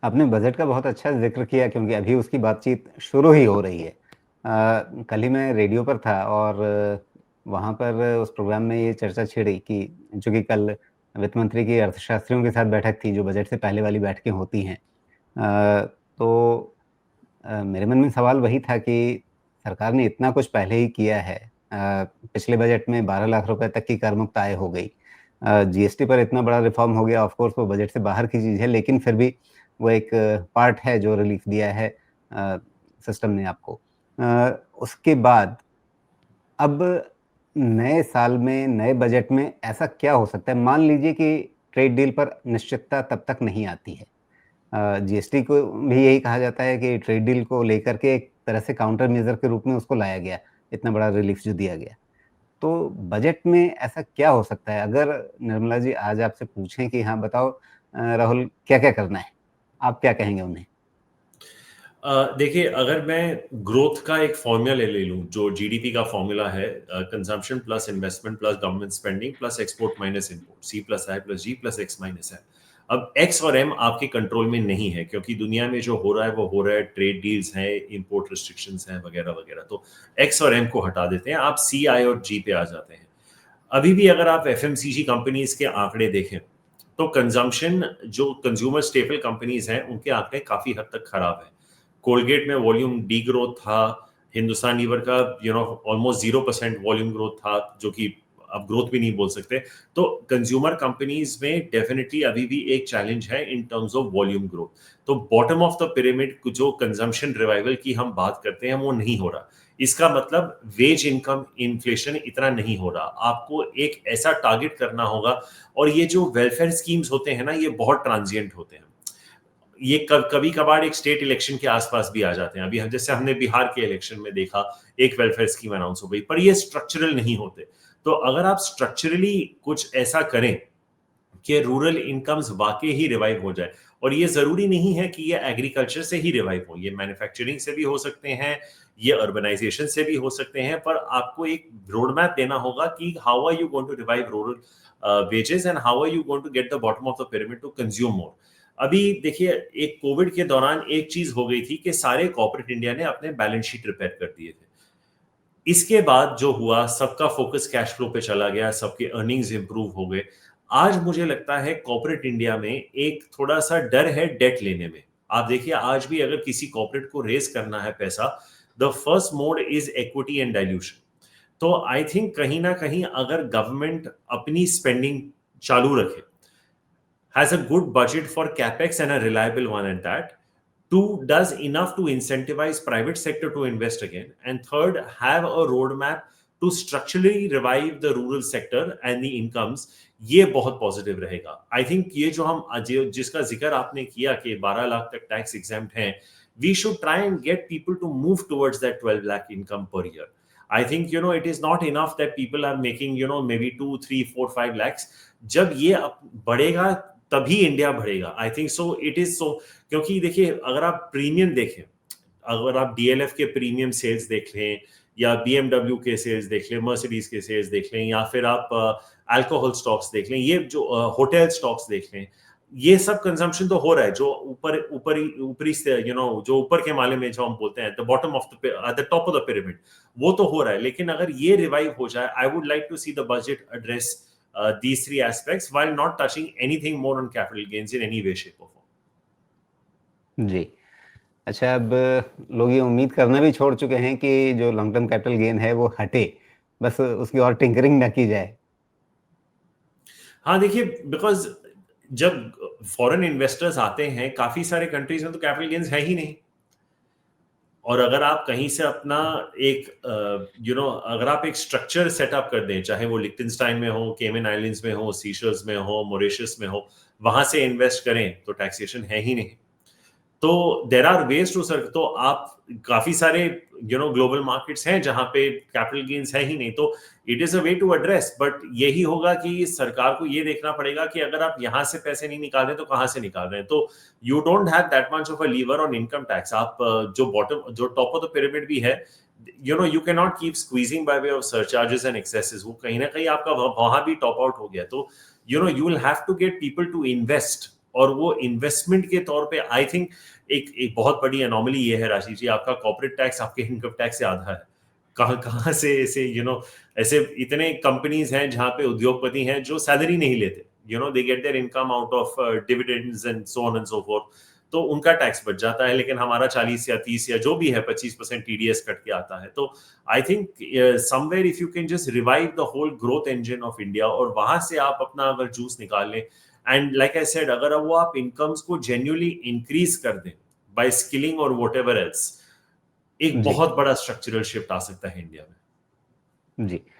आपने बजट का बहुत अच्छा ज़िक्र किया क्योंकि अभी उसकी बातचीत शुरू ही हो रही है। कल ही मैं रेडियो पर था और वहाँ पर उस प्रोग्राम में ये चर्चा छिड़ी कि चूँकि कल वित्त मंत्री की अर्थशास्त्रियों के साथ बैठक थी, जो बजट से पहले वाली बैठकें होती हैं। तो मेरे मन में सवाल वही था कि सरकार ने इतना कुछ पहले ही किया है। पिछले बजट में 12 लाख रुपए तक की कर मुक्त आय हो गई। जीएसटी पर इतना बड़ा रिफ़ॉर्म हो गया, ऑफ़ कोर्स वो बजट से बाहर की चीज़ है, लेकिन फिर भी वो एक पार्ट है जो रिलीफ़ दिया है अ, सिस्टम ने आपको। उसके बाद अब नए साल में, नए बजट में ऐसा क्या हो सकता है? मान लीजिए कि ट्रेड डील पर निश्चितता तब तक नहीं आती है। जीएसटी को भी यही कहा जाता है कि ट्रेड डील को लेकर के एक तरह से काउंटर मेजर के रूप में उसको लाया गया, इतना बड़ा रिलीफ जो दिया गया। तो बजट में ऐसा क्या हो सकता है? अगर निर्मला जी आज आपसे पूछें कि हाँ बताओ राहुल क्या-क्या करना है? आप क्या कहेंगे उन्हें? देखिए, अगर मैं ग्रोथ का एक फॉर्मूला ले लूं जो जीडीपी का फॉर्मूला है, consumption plus investment plus government spending plus export minus import, C plus I plus G plus X minus है। अब एक्स और एम आपके कंट्रोल में नहीं है क्योंकि दुनिया में जो हो रहा है वो हो रहा है, ट्रेड डील्स हैं, इंपोर्ट रिस्ट्रिक्शंस हैं वगैरह वगैरह। तो एक्स और एम को हटा देते हैं, आप सी आई और जी पे आ जाते हैं। अभी भी अगर आप एफएमसीजी कंपनीज के आंकड़े देखें तो कंजम्पशन, जो कंज्यूमर स्टेपल कंपनीज हैं उनके आंकड़े काफी हद तक खराब है। कोलगेट में वॉल्यूम डी ग्रोथ था, हिंदुस्तान लीवर का ऑलमोस्ट 0% वॉल्यूम ग्रोथ था, जो कि अब ग्रोथ भी नहीं बोल सकते। तो कंज्यूमर कंपनीज में डेफिनेटली अभी भी एक चैलेंज है in terms of volume growth. तो बॉटम ऑफ द पिरामिड जो कंजम्पशन रिवाइवल की हम बात करते हैं वो नहीं हो रहा। इसका मतलब वेज इनकम इन्फ्लेशन इतना नहीं हो रहा। आपको एक ऐसा टारगेट करना होगा, और ये जो वेलफेयर स्कीम्स होते हैं ना, ये बहुत ट्रांजिएंट होते हैं। ये कभी कभार एक स्टेट इलेक्शन के आसपास भी आ जाते हैं। अभी जैसे हमने बिहार के इलेक्शन में देखा, एक वेलफेयर स्कीम अनाउंस हो गई, पर ये स्ट्रक्चरल नहीं होते। तो अगर आप स्ट्रक्चरली कुछ ऐसा करें कि रूरल इनकम्स वाकई ही रिवाइव हो जाए, और ये जरूरी नहीं है कि ये एग्रीकल्चर से ही रिवाइव हो, ये मैन्युफैक्चरिंग से भी हो सकते हैं, ये अर्बनाइजेशन से भी हो सकते हैं, पर आपको एक रोड मैप देना होगा कि how are you going to revive rural wages and how are you going to get the bottom of the pyramid to consume more. अभी देखिए, एक कोविड के दौरान एक चीज हो गई थी कि सारे कॉर्पोरेट इंडिया ने अपने बैलेंस शीट रिपेयर कर दिए थे। इसके बाद जो हुआ, सबका फोकस कैश फ्लो पे चला गया, सबके अर्निंग्स इंप्रूव हो गए। आज मुझे लगता है कॉर्पोरेट इंडिया में एक थोड़ा सा डर है डेट लेने में। आप देखिए, आज भी अगर किसी कॉर्पोरेट को रेज करना है पैसा, the first mode is equity and dilution. तो आई थिंक कहीं ना कहीं अगर गवर्नमेंट अपनी स्पेंडिंग चालू रखे, has a good budget for capex and a reliable one at that. Two, does enough to incentivize private sector to invest again. And third, have a roadmap to structurally revive the rural sector and the incomes. ये बहुत positive रहेगा। I think ये जो हम जिसका जिक्र आपने किया कि 12 लाख तक टैक्स एग्जेम्प्ट हैं, we should try and get people to move towards that 12 lakh income per year. I think it is not enough that people are making maybe 2 3 4 5 lakhs. जब ये बढ़ेगा तभी इंडिया बढ़ेगा। I think so, it is so. क्योंकि देखिए, अगर आप premium देखें, अगर आप डीएलएफ के प्रीमियम सेल्स देख लें, या बीएमडब्ल्यू के सेल्स देख लें, मर्सिडीज के सेल्स देख लें, या फिर आप अल्कोहल स्टॉक्स देख लें, ये जो होटल स्टॉक्स देख लें, ये सब कंजम्पशन तो हो रहा है। जो ऊपरी से जो ऊपर के माले में जो हम बोलते हैं, the bottom of the top of the pyramid, वो तो हो रहा है। लेकिन अगर ये रिवाइव हो जाए, I would like to see the budget address these three aspects while not touching anything more on capital gains in any way, shape or form. जी। अच्छा, अब लोग ये उम्मीद करना भी छोड़ चुके हैं कि जो लॉन्ग टर्म कैपिटल गेन है वो हटे, बस उसकी और टिंकरिंग ना की जाए। हाँ, देखिए, बिकॉज जब फॉरेन इन्वेस्टर्स आते हैं, काफी सारे कंट्रीज में तो कैपिटल गेन्स है ही नहीं। और अगर आप कहीं से अपना एक अगर आप एक स्ट्रक्चर सेटअप कर दें, चाहे वो लिक्टेनस्टाइन में हो, केमन आइलैंड्स में हो, सीशल्स में हो, मॉरिशस में हो, वहां से इन्वेस्ट करें, तो टैक्सेशन है ही नहीं। तो there are ways to sir. तो आप काफी सारे ग्लोबल मार्केट्स हैं जहां पे कैपिटल गेन्स है ही नहीं। तो it is a way to address, but यही होगा कि सरकार को ये देखना पड़ेगा कि अगर आप यहां से पैसे नहीं निकाल रहे तो कहां से निकाल रहे हैं। तो you don't have that much of a lever on income tax. आप जो टॉप ऑफ द पिरामिड भी है, you can not keep squeezing by way of surcharges and excesses. वो कहीं ना कहीं आपका वहां भी टॉप आउट हो गया। तो you will have to get people to invest और वो इन्वेस्टमेंट के तौर पे आई थिंक एक बहुत बड़ी एनॉमली ये है राशि जी, आपका कॉर्पोरेट टैक्स आपके इनकम टैक्स से आधा है। कहाँ कहाँ से ऐसे ऐसे इतने कंपनीज हैं जहाँ पे उद्योगपति हैं जो सैलरी नहीं लेते, they get there income out of dividends and so on and so fourth, तो उनका टैक्स बच जाता है, लेकिन हमारा 40 या 30 या जो भी है 25% टीडीएस कट के आता है। तो I think somewhere if you can just revive the whole growth engine of India और वहां से आप अपना अगर जूस निकाल लें, एंड लाइक आई सेड, अगर वो आप इनकम्स को जेन्युइनली इंक्रीज कर दें बाय स्किलिंग और व्हाटएवर एल्स, एक जी, बहुत बड़ा स्ट्रक्चरल शिफ्ट आ सकता है इंडिया में। जी।